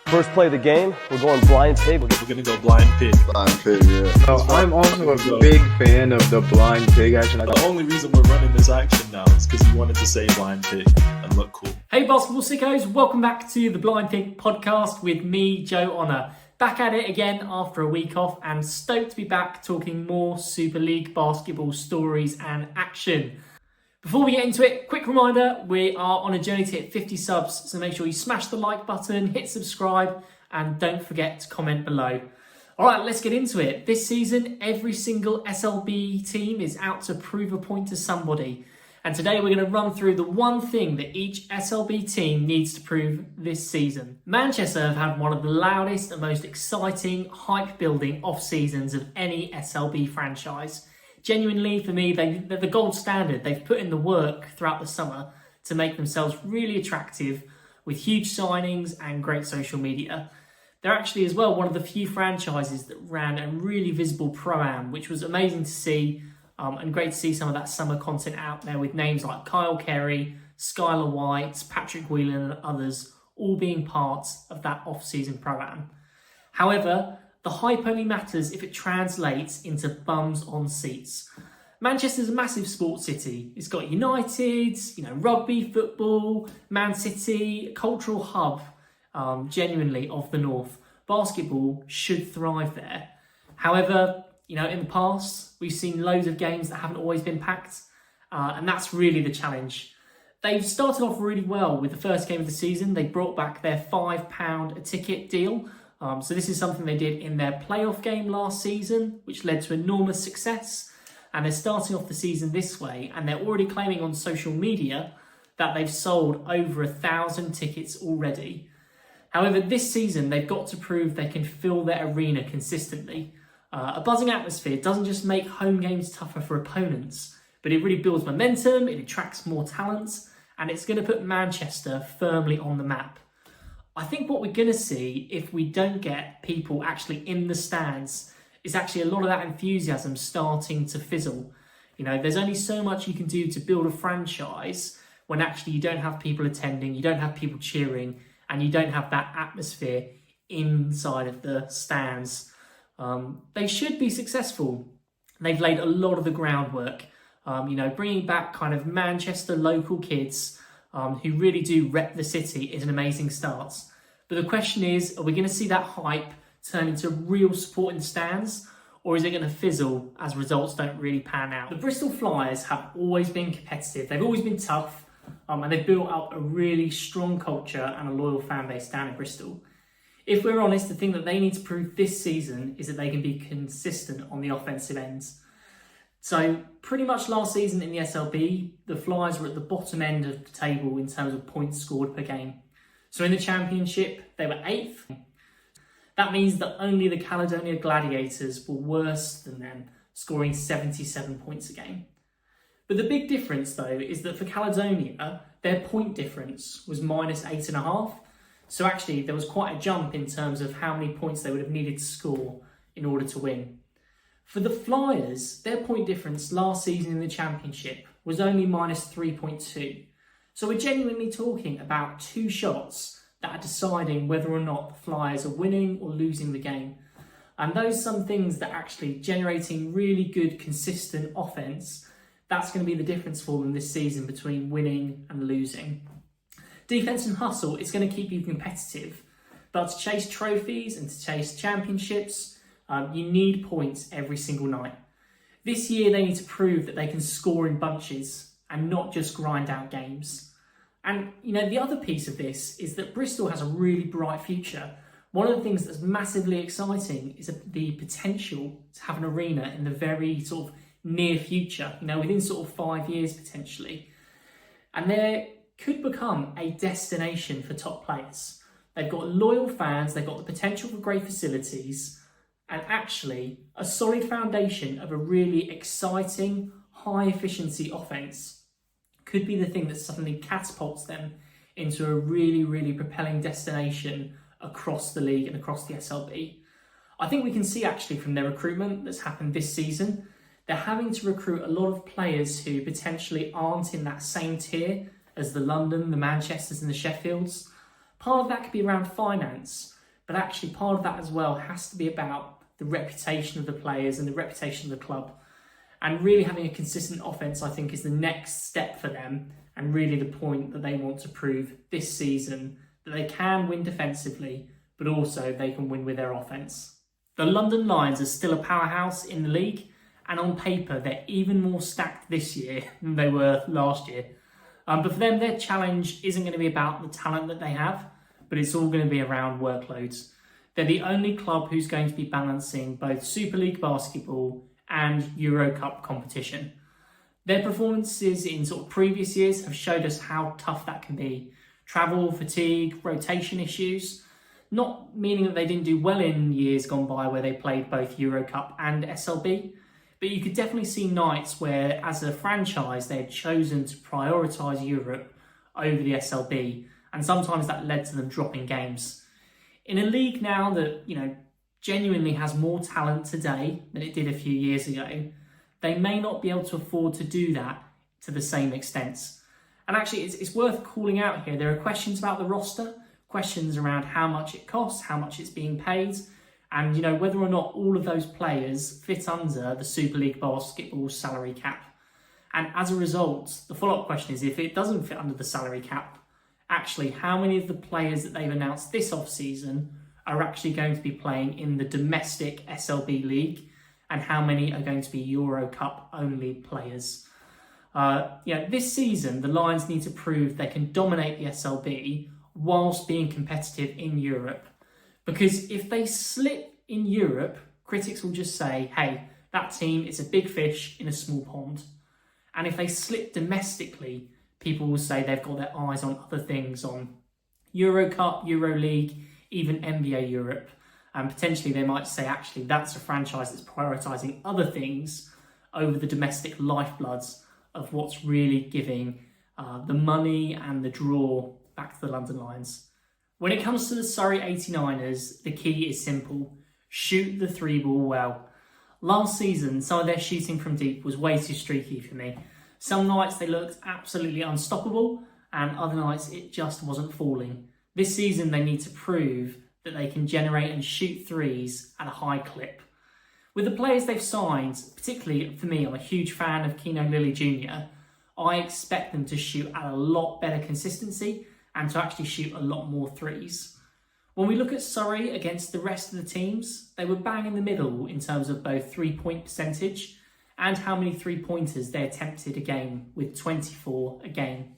First play of the game, we're going blind pig. We're going to go blind pig. Blind pig, yeah. So I'm also a big fan of the blind pig action. The only reason we're running this action now is because he wanted to say blind pig and look cool. Hey basketball sickos, welcome back to the Blind Pig podcast with me, Joe Honour. Back at it again after a week off and stoked to be back talking more Super League basketball stories and action. Before we get into it, quick reminder, we are on a journey to hit 50 subs, so make sure you smash the like button, hit subscribe, and don't forget to comment below. Alright, let's get into it. This season, every single SLB team is out to prove a point to somebody. And today we're going to run through the one thing that each SLB team needs to prove this season. Manchester have had one of the loudest and most exciting, hype-building off-seasons of any SLB franchise. Genuinely, for me, they're the gold standard. They've put in the work throughout the summer to make themselves really attractive with huge signings and great social media. They're actually as well one of the few franchises that ran a really visible Pro-Am, which was amazing to see and great to see some of that summer content out there with names like Kyle Carey, Skylar White, Patrick Whelan and others all being parts of that off-season Pro-Am. However, the hype only matters if it translates into bums on seats. Manchester's a massive sports city. It's got United, rugby, football, Man City, cultural hub, genuinely of the North. Basketball should thrive there. However, in the past, we've seen loads of games that haven't always been packed, and that's really the challenge. They've started off really well with the first game of the season. They brought back their £5 a ticket deal. So this is something they did in their playoff game last season, which led to enormous success. And they're starting off the season this way, and they're already claiming on social media that they've sold over 1,000 tickets already. However, this season, they've got to prove they can fill their arena consistently. A buzzing atmosphere doesn't just make home games tougher for opponents, but it really builds momentum, it attracts more talents, and it's going to put Manchester firmly on the map. I think what we're going to see if we don't get people actually in the stands is actually a lot of that enthusiasm starting to fizzle. There's only so much you can do to build a franchise when actually you don't have people attending, you don't have people cheering, and you don't have that atmosphere inside of the stands. They should be successful. They've laid a lot of the groundwork, bringing back kind of Manchester local kids who really do rep the city is an amazing start. But the question is, are we going to see that hype turn into real support in the stands, or is it going to fizzle as results don't really pan out? The Bristol Flyers have always been competitive. They've always been tough, and they've built up a really strong culture and a loyal fan base down in Bristol. If we're honest, the thing that they need to prove this season is that they can be consistent on the offensive ends. So pretty much last season in the SLB, the Flyers were at the bottom end of the table in terms of points scored per game. So in the Championship, they were 8th. That means that only the Caledonia Gladiators were worse than them, scoring 77 points a game. But the big difference, though, is that for Caledonia, their point difference was minus 8.5. So actually, there was quite a jump in terms of how many points they would have needed to score in order to win. For the Flyers, their point difference last season in the Championship was only minus 3.2. So we're genuinely talking about 2 shots that are deciding whether or not the Flyers are winning or losing the game. And those are some things that actually generating really good, consistent offense, that's going to be the difference for them this season between winning and losing. Defense and hustle is going to keep you competitive, but to chase trophies and to chase championships, you need points every single night. This year, they need to prove that they can score in bunches and not just grind out games. And, the other piece of this is that Bristol has a really bright future. One of the things that's massively exciting is the potential to have an arena in the very sort of near future, within sort of 5 years potentially. And they could become a destination for top players. They've got loyal fans, they've got the potential for great facilities, and actually a solid foundation of a really exciting, high-efficiency offense could be the thing that suddenly catapults them into a really, really propelling destination across the league and across the SLB. I think we can see actually from their recruitment that's happened this season, they're having to recruit a lot of players who potentially aren't in that same tier as the London, the Manchesters and the Sheffields. Part of that could be around finance, but actually part of that as well has to be about the reputation of the players and the reputation of the club. And really having a consistent offence, I think, is the next step for them, and really the point that they want to prove this season, that they can win defensively, but also they can win with their offence. The London Lions are still a powerhouse in the league, and on paper they're even more stacked this year than they were last year. But for them, their challenge isn't going to be about the talent that they have, but it's all going to be around workloads. They're the only club who's going to be balancing both Super League basketball and Euro Cup competition. Their performances in sort of previous years have showed us how tough that can be. Travel, fatigue, rotation issues, not meaning that they didn't do well in years gone by where they played both Euro Cup and SLB, but you could definitely see nights where, as a franchise, they had chosen to prioritise Europe over the SLB, and sometimes that led to them dropping games. In a league now that, genuinely has more talent today than it did a few years ago, they may not be able to afford to do that to the same extent. And actually, it's worth calling out here. There are questions about the roster, questions around how much it costs, how much it's being paid, and whether or not all of those players fit under the Super League basketball salary cap. And as a result, the follow-up question is, if it doesn't fit under the salary cap, actually, how many of the players that they've announced this off-season are actually going to be playing in the domestic SLB league, and how many are going to be Euro Cup only players? This season, the Lions need to prove they can dominate the SLB whilst being competitive in Europe. Because if they slip in Europe, critics will just say, hey, that team is a big fish in a small pond. And if they slip domestically, people will say they've got their eyes on other things, on Euro Cup, Euro League, even NBA Europe. And potentially they might say, actually, that's a franchise that's prioritising other things over the domestic lifebloods of what's really giving the money and the draw back to the London Lions. When it comes to the Surrey 89ers, the key is simple: shoot the three ball well. Last season, some of their shooting from deep was way too streaky for me. Some nights they looked absolutely unstoppable, and other nights it just wasn't falling. This season they need to prove that they can generate and shoot threes at a high clip. With the players they've signed, particularly for me, I'm a huge fan of Keno Lilly Jr., I expect them to shoot at a lot better consistency and to actually shoot a lot more threes. When we look at Surrey against the rest of the teams, they were bang in the middle in terms of both 3-point percentage and how many 3-pointers they attempted a game, with 24 a game.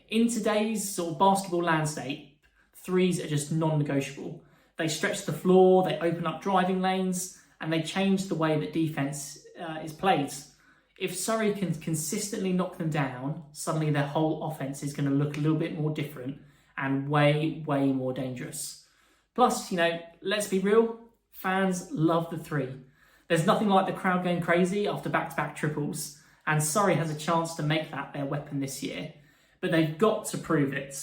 In today's sort of basketball landscape, threes are just non-negotiable. They stretch the floor, they open up driving lanes, and they change the way that defence is played. If Surrey can consistently knock them down, suddenly their whole offence is going to look a little bit more different and way, way more dangerous. Plus, let's be real, fans love the three. There's nothing like the crowd going crazy after back-to-back triples, and Surrey has a chance to make that their weapon this year. But they've got to prove it.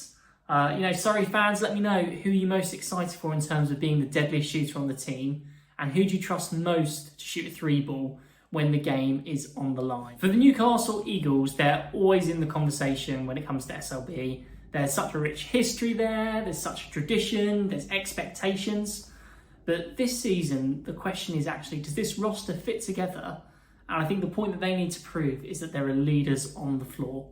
Surrey fans, let me know who you're most excited for in terms of being the deadliest shooter on the team, and who do you trust most to shoot a three ball when the game is on the line. For the Newcastle Eagles, they're always in the conversation when it comes to SLB. There's such a rich history there, there's such a tradition, there's expectations. But this season, the question is actually, does this roster fit together? And I think the point that they need to prove is that there are leaders on the floor.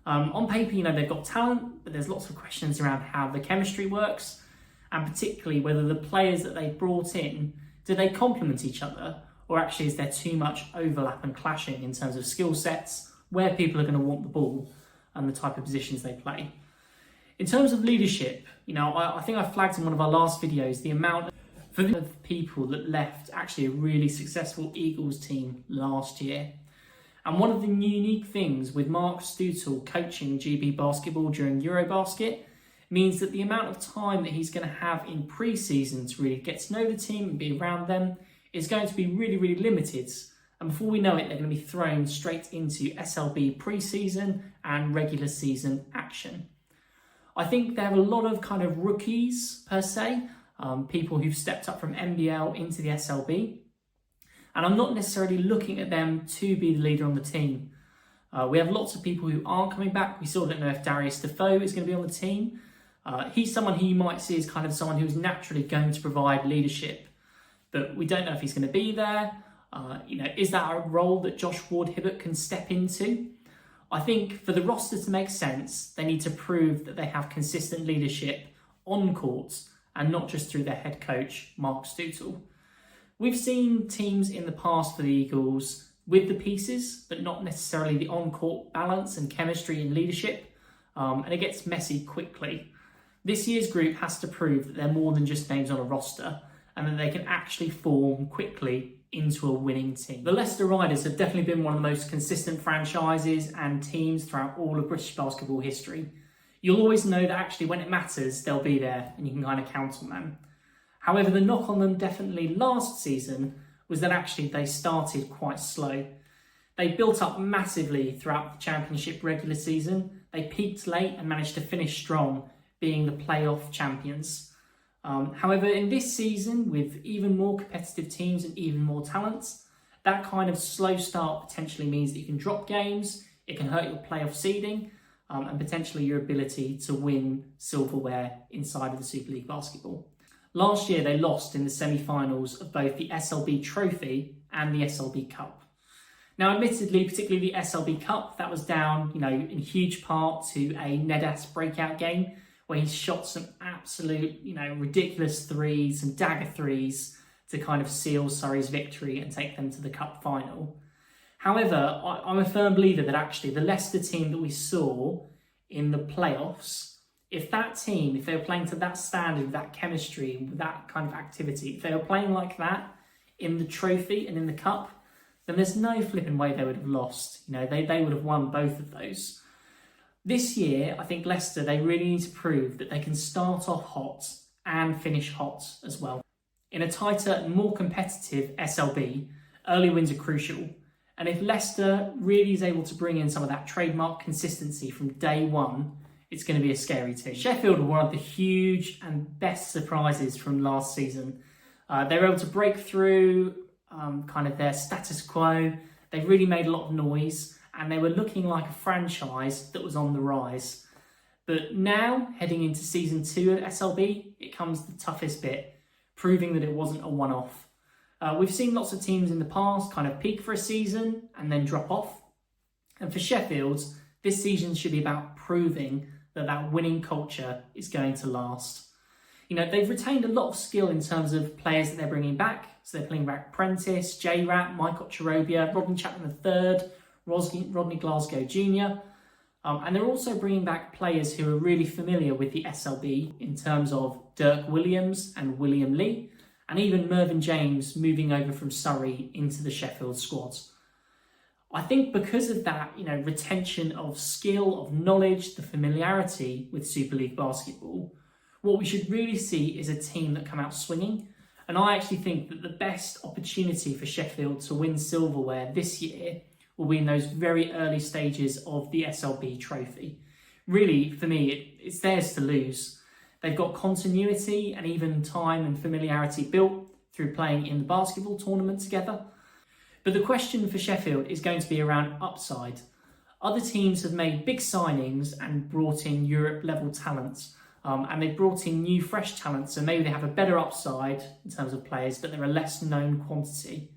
On paper, they've got talent, but there's lots of questions around how the chemistry works, and particularly whether the players that they've brought in, do they complement each other? Or actually is there too much overlap and clashing in terms of skill sets, where people are going to want the ball, and the type of positions they play? In terms of leadership, I think I flagged in one of our last videos the amount of people that left actually a really successful Eagles team last year. And one of the unique things with Mark Stoutel coaching GB basketball during Eurobasket means that the amount of time that he's going to have in pre-season to really get to know the team and be around them is going to be really, really limited. And before we know it, they're going to be thrown straight into SLB pre-season and regular season action. I think they have a lot of kind of rookies, per se, people who've stepped up from NBL into the SLB. And I'm not necessarily looking at them to be the leader on the team. We have lots of people who aren't coming back. We still don't know if Darius Defoe is going to be on the team. He's someone who you might see as kind of someone who's naturally going to provide leadership, but we don't know if he's going to be there. Is that a role that Josh Ward-Hibbert can step into? I think for the roster to make sense, they need to prove that they have consistent leadership on courts and not just through their head coach, Mark Stoutel. We've seen teams in the past for the Eagles with the pieces, but not necessarily the on-court balance and chemistry and leadership, and it gets messy quickly. This year's group has to prove that they're more than just names on a roster and that they can actually form quickly into a winning team. The Leicester Riders have definitely been one of the most consistent franchises and teams throughout all of British basketball history. You'll always know that actually when it matters, they'll be there and you can kind of count on them. However, the knock on them definitely last season was that actually they started quite slow. They built up massively throughout the championship regular season. They peaked late and managed to finish strong, being the playoff champions. However, in this season, with even more competitive teams and even more talents, that kind of slow start potentially means that you can drop games, it can hurt your playoff seeding, and potentially your ability to win silverware inside of the Super League basketball. Last year, they lost in the semi-finals of both the SLB Trophy and the SLB Cup. Now, admittedly, particularly the SLB Cup, that was down, in huge part to a Nedas breakout game, where he shot some absolute, ridiculous threes and dagger threes to kind of seal Surrey's victory and take them to the cup final. However, I'm a firm believer that actually the Leicester team that we saw in the playoffs, if they were playing to that standard, with that chemistry, with that kind of activity, if they were playing like that in the trophy and in the cup, then there's no flipping way they would have lost. They would have won both of those. This year, I think Leicester, they really need to prove that they can start off hot and finish hot as well. In a tighter and more competitive SLB, early wins are crucial. And if Leicester really is able to bring in some of that trademark consistency from day one, it's going to be a scary team. Sheffield were one of the huge and best surprises from last season. They were able to break through kind of their status quo. They really made a lot of noise. And they were looking like a franchise that was on the rise. But now, heading into season 2 of SLB, it comes the toughest bit, proving that it wasn't a one-off. We've seen lots of teams in the past kind of peak for a season and then drop off. And for Sheffield, this season should be about proving that that winning culture is going to last. They've retained a lot of skill in terms of players that they're bringing back. So they're bringing back Prentice, J-Rat, Michael Cherobia, Rodney Chapman III, Rodney Glasgow Jr. And they're also bringing back players who are really familiar with the SLB in terms of Dirk Williams and William Lee, and even Mervyn James moving over from Surrey into the Sheffield squad. I think because of that, retention of skill, of knowledge, the familiarity with Super League basketball, what we should really see is a team that come out swinging. And I actually think that the best opportunity for Sheffield to win silverware this year will be in those very early stages of the SLB trophy. Really, for me, it's theirs to lose. They've got continuity and even time and familiarity built through playing in the basketball tournament together. But the question for Sheffield is going to be around upside. Other teams have made big signings and brought in Europe-level talents, and they've brought in new, fresh talent, so maybe they have a better upside in terms of players, but they're a less known quantity.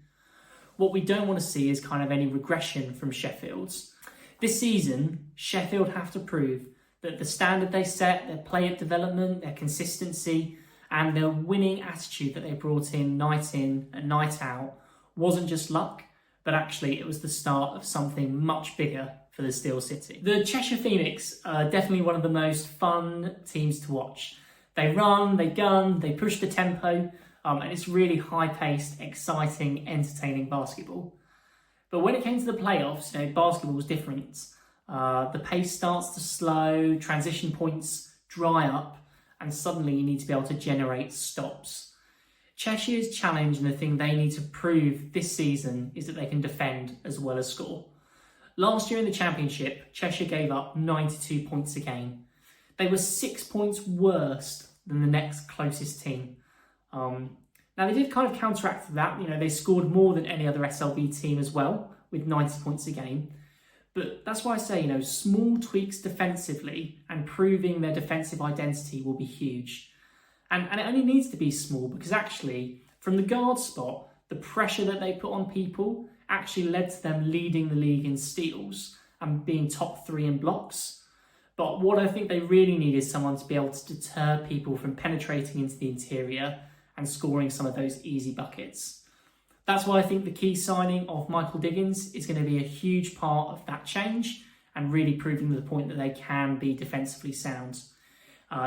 What we don't want to see is kind of any regression from Sheffield's. This season, Sheffield have to prove that the standard they set, their player development, their consistency, and their winning attitude that they brought in and night out wasn't just luck, but actually it was the start of something much bigger for the Steel City. The Cheshire Phoenix are definitely one of the most fun teams to watch. They run, they gun, they push the tempo, and it's really high-paced, exciting, entertaining basketball. But when it came to the playoffs, basketball was different. The pace starts to slow, transition points dry up, and suddenly you need to be able to generate stops. Cheshire's challenge and the thing they need to prove this season is that they can defend as well as score. Last year in the Championship, Cheshire gave up 92 points a game. They were 6 points worse than the next closest team. Now they did kind of counteract that. They scored more than any other SLB team as well, with 90 points a game. But that's why I say, small tweaks defensively and proving their defensive identity will be huge. And it only needs to be small because actually, from the guard spot, the pressure that they put on people actually led to them leading the league in steals and being top 3 in blocks. But what I think they really need is someone to be able to deter people from penetrating into the interior and scoring some of those easy buckets. That's why I think the key signing of Michael Diggins is going to be a huge part of that change and really proving to the point that they can be defensively sound.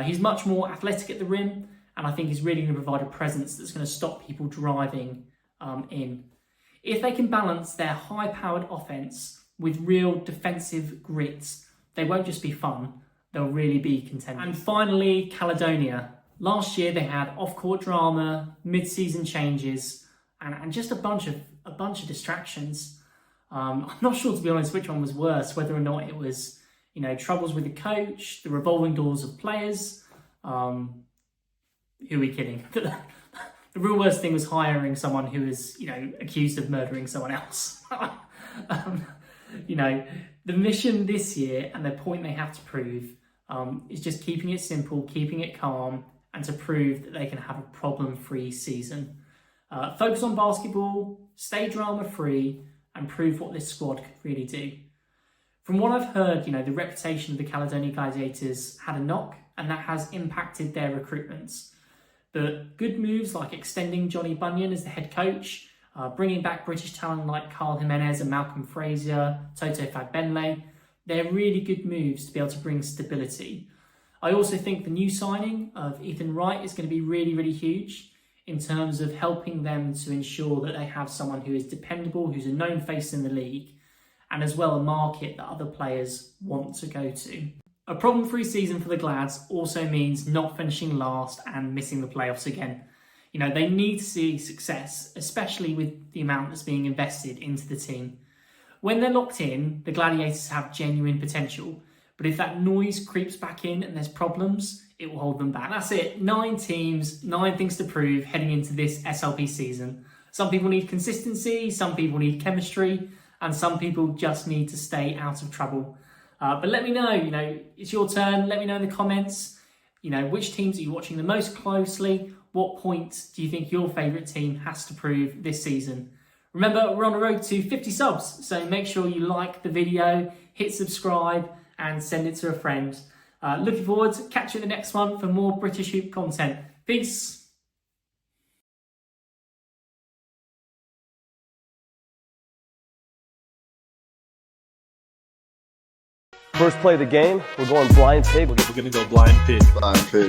He's much more athletic at the rim, and I think he's really going to provide a presence that's going to stop people driving in. If they can balance their high-powered offense with real defensive grit, they won't just be fun, they'll really be contenders. And finally, Caledonia. Last year they had off-court drama, mid-season changes, and just a bunch of distractions. I'm not sure, to be honest, which one was worse, whether or not it was, troubles with the coach, the revolving doors of players. Who are we kidding? The real worst thing was hiring someone who was, accused of murdering someone else. The mission this year and the point they have to prove is just keeping it simple, keeping it calm, and to prove that they can have a problem-free season. Focus on basketball, stay drama-free, and prove what this squad could really do. From what I've heard, the reputation of the Caledonia Gladiators had a knock, and that has impacted their recruitments. But good moves like extending Johnny Bunyan as the head coach, bringing back British talent like Carl Jimenez and Malcolm Frazier, Toto Fagbenle, they're really good moves to be able to bring stability. I also think the new signing of Ethan Wright is going to be really, really huge in terms of helping them to ensure that they have someone who is dependable, who's a known face in the league, and as well a market that other players want to go to. A problem-free season for the Glads also means not finishing last and missing the playoffs again. They need to see success, especially with the amount that's being invested into the team. When they're locked in, the Gladiators have genuine potential, but if that noise creeps back in and there's problems, it will hold them back. That's it. 9 teams, 9 things to prove heading into this SLP season. Some people need consistency, some people need chemistry, and some people just need to stay out of trouble. But let me know, it's your turn. Let me know in the comments, which teams are you watching the most closely? What point do you think your favourite team has to prove this season? Remember, we're on the road to 50 subs, so make sure you like the video, hit subscribe, and send it to a friend. Looking forward to catch you in the next one for more British Hoop content. Peace! First play of the game, we're going blind table. We're going to go blind pig. Blind pig.